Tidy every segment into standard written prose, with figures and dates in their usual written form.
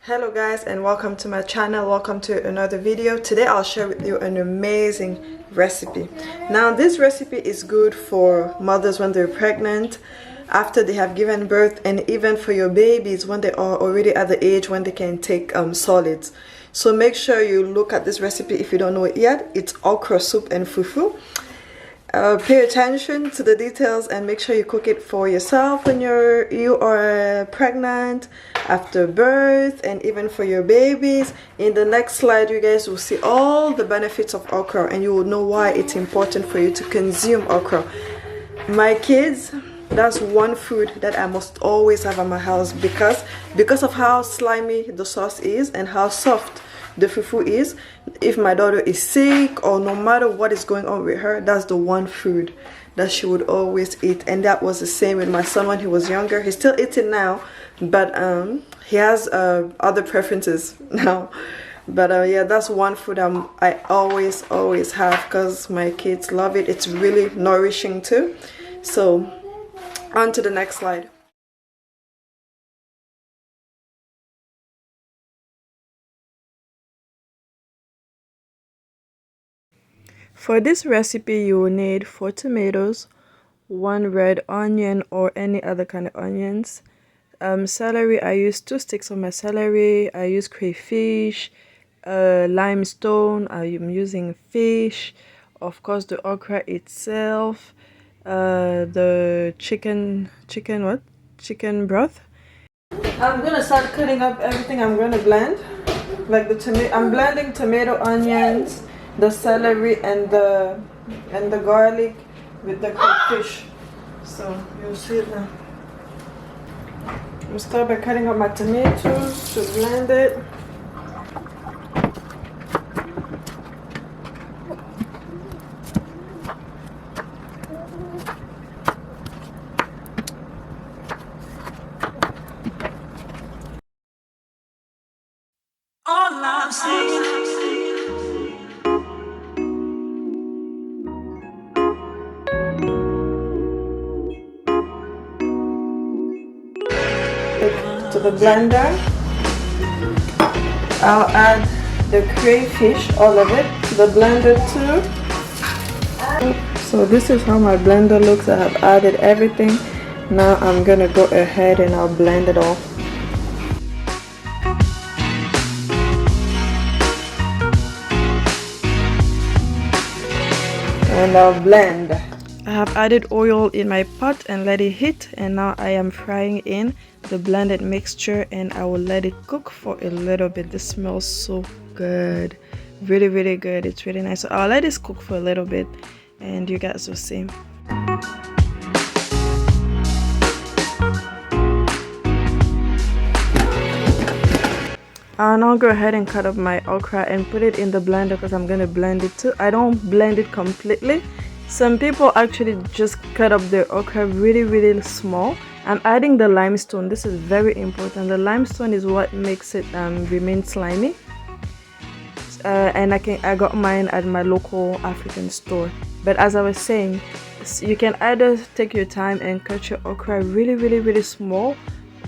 Hello guys, and welcome to my channel. Welcome to another video. Today I'll share with you an amazing recipe. Now this recipe is good for mothers when they're pregnant, after they have given birth, and even for your babies when they are already at the age when they can take solids. So make sure you look at this recipe if you don't know it yet. It's okra soup and foufou. Pay attention to the details and make sure you cook it for yourself when you are pregnant, after birth, and even for your babies. In the next slide you guys will see all the benefits of okra and you will know why it's important for you to consume okra. My kids, that's one food that I must always have at my house because of how slimy the sauce is and how soft the fufu is. If my daughter is sick or no matter what is going on with her, that's the one food that she would always eat. And that was the same with my son when he was younger. He still eats it now, but he has other preferences now. But yeah, that's one food I always have because my kids love it. It's really nourishing too. So on to the next slide. For this recipe, you will need 4 tomatoes, 1 red onion or any other kind of onions. Celery, I use 2 sticks of my celery. I use crayfish, limestone. I am using fish, of course the okra itself, the chicken broth. I'm gonna start cutting up everything I'm gonna blend. Like the tomato, I'm blending tomato, onions, the celery, and the garlic with the crayfish. So you'll see it now. We'll start by cutting up my tomatoes to blend it. All I'm saying. To the blender, I'll add the crayfish, all of it, to the blender too. So this is how my blender looks. I have added everything. Now I'm gonna go ahead and I'll blend it all. And I'll blend. I have added oil in my pot and let it heat, and now I am frying in the blended mixture and I will let it cook for a little bit. This smells so good, really good. It's really nice. So I'll let this cook for a little bit and you guys will see. I'll now go ahead and cut up my okra and put it in the blender because I'm gonna blend it too. I don't blend it completely. Some people actually just cut up their okra really small. I'm adding the limestone. This is very important. The limestone is what makes it remain slimy. And I got mine at my local African store. But as I was saying, you can either take your time and cut your okra really small.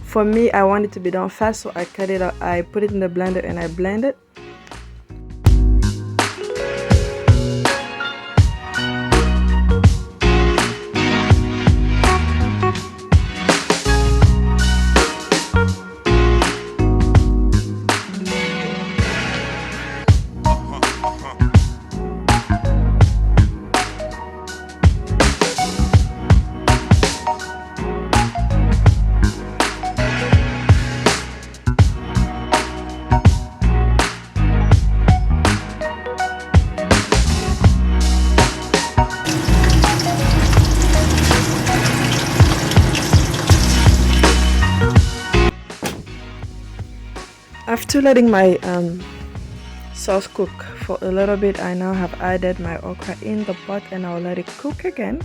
For me, I want it to be done fast, so I cut it out. I put it in the blender and I blend it. After letting my sauce cook for a little bit, I now have added my okra in the pot and I'll let it cook again.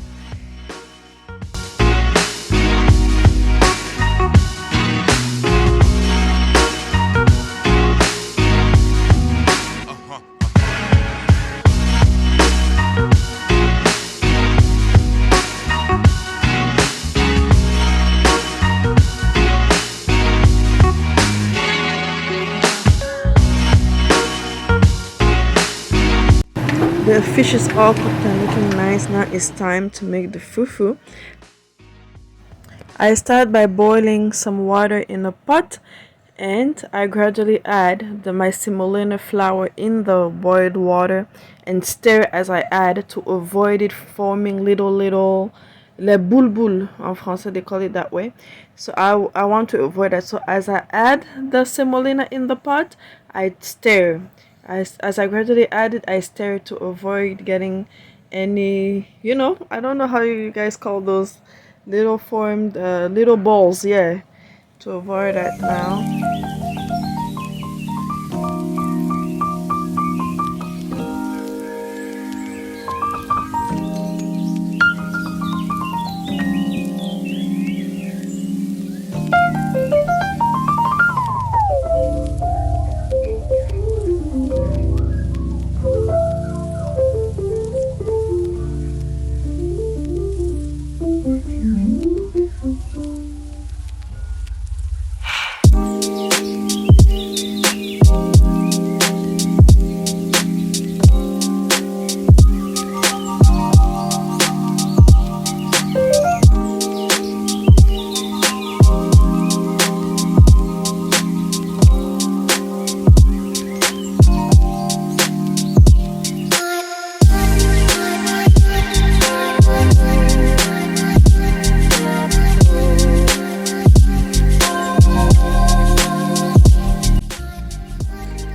The fish is all cooked and looking nice. Now it's time to make the fufu. I start by boiling some water in a pot, and I gradually add my semolina flour in the boiled water and stir as I add to avoid it forming little les boules en français they call it that way. So I want to avoid that. So as I add the semolina in the pot, I stir. As I gradually add it, I stir to avoid getting any, I don't know how you guys call those little formed little balls, yeah, to avoid that now.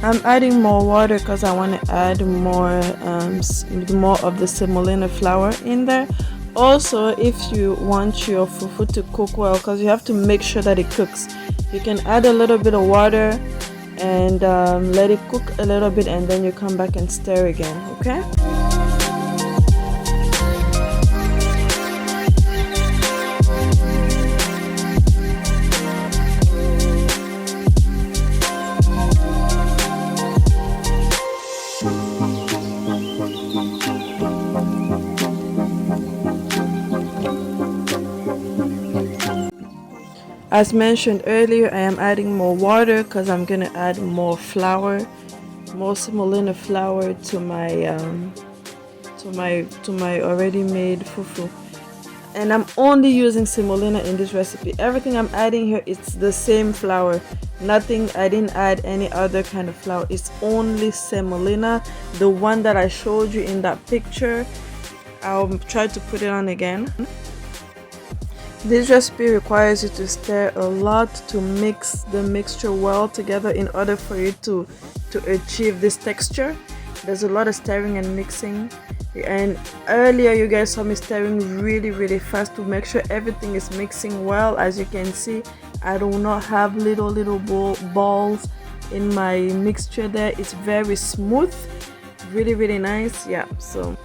I'm adding more water because I want to add more of the semolina flour in there. Also, if you want your fufu to cook well, because you have to make sure that it cooks, you can add a little bit of water and let it cook a little bit, and then you come back and stir again, okay? As mentioned earlier, I am adding more water because I'm gonna add more flour, more semolina flour to my already made fufu. And I'm only using semolina in this recipe. Everything I'm adding here is the same flour. Nothing, I didn't add any other kind of flour. It's only semolina, the one that I showed you in that picture. I'll try to put it on again. This recipe requires you to stir a lot to mix the mixture well together in order for you to achieve this texture. There's a lot of stirring and mixing, and earlier you guys saw me stirring really fast to make sure everything is mixing well. As you can see, I do not have little balls in my mixture there. It's very smooth, really nice. Yeah, so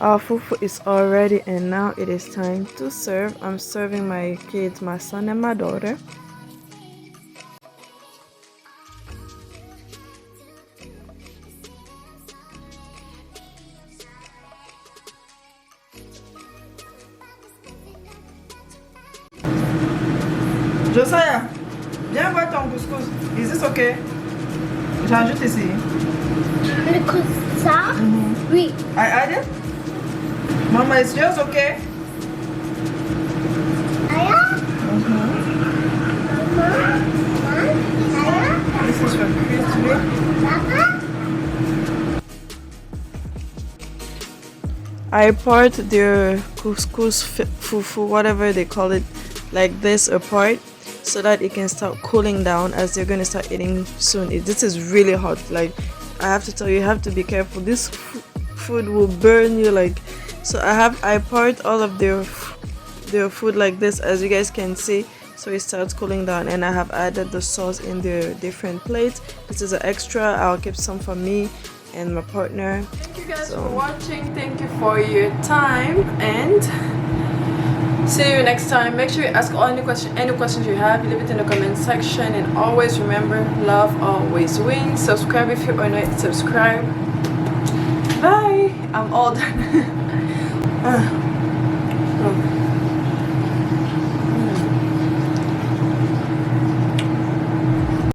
our fufu is all ready, and now it is time to serve. I'm serving my kids, my son and my daughter. Josiah, viens voir ton couscous. Is this okay? J'ajoute ici. Le couscous, ça? Oui. I add it? Mama, is yours okay? Ah, Maman, This is from crispy. I part their couscous, fufu, whatever they call it, like this apart, so that it can start cooling down as they're gonna start eating soon. This is really hot. Like, I have to tell you, you have to be careful. This food will burn you. Like, so I part all of their food like this, as you guys can see, so it starts cooling down. And I have added the sauce in the different plates. This is an extra. I'll keep some for me and my partner. Thank you guys for watching. Thank you for your time, and see you next time. Make sure you ask any questions you have, leave it in the comment section, and always remember, love always wins. Subscribe if you are not subscribed. Bye. I'm all done.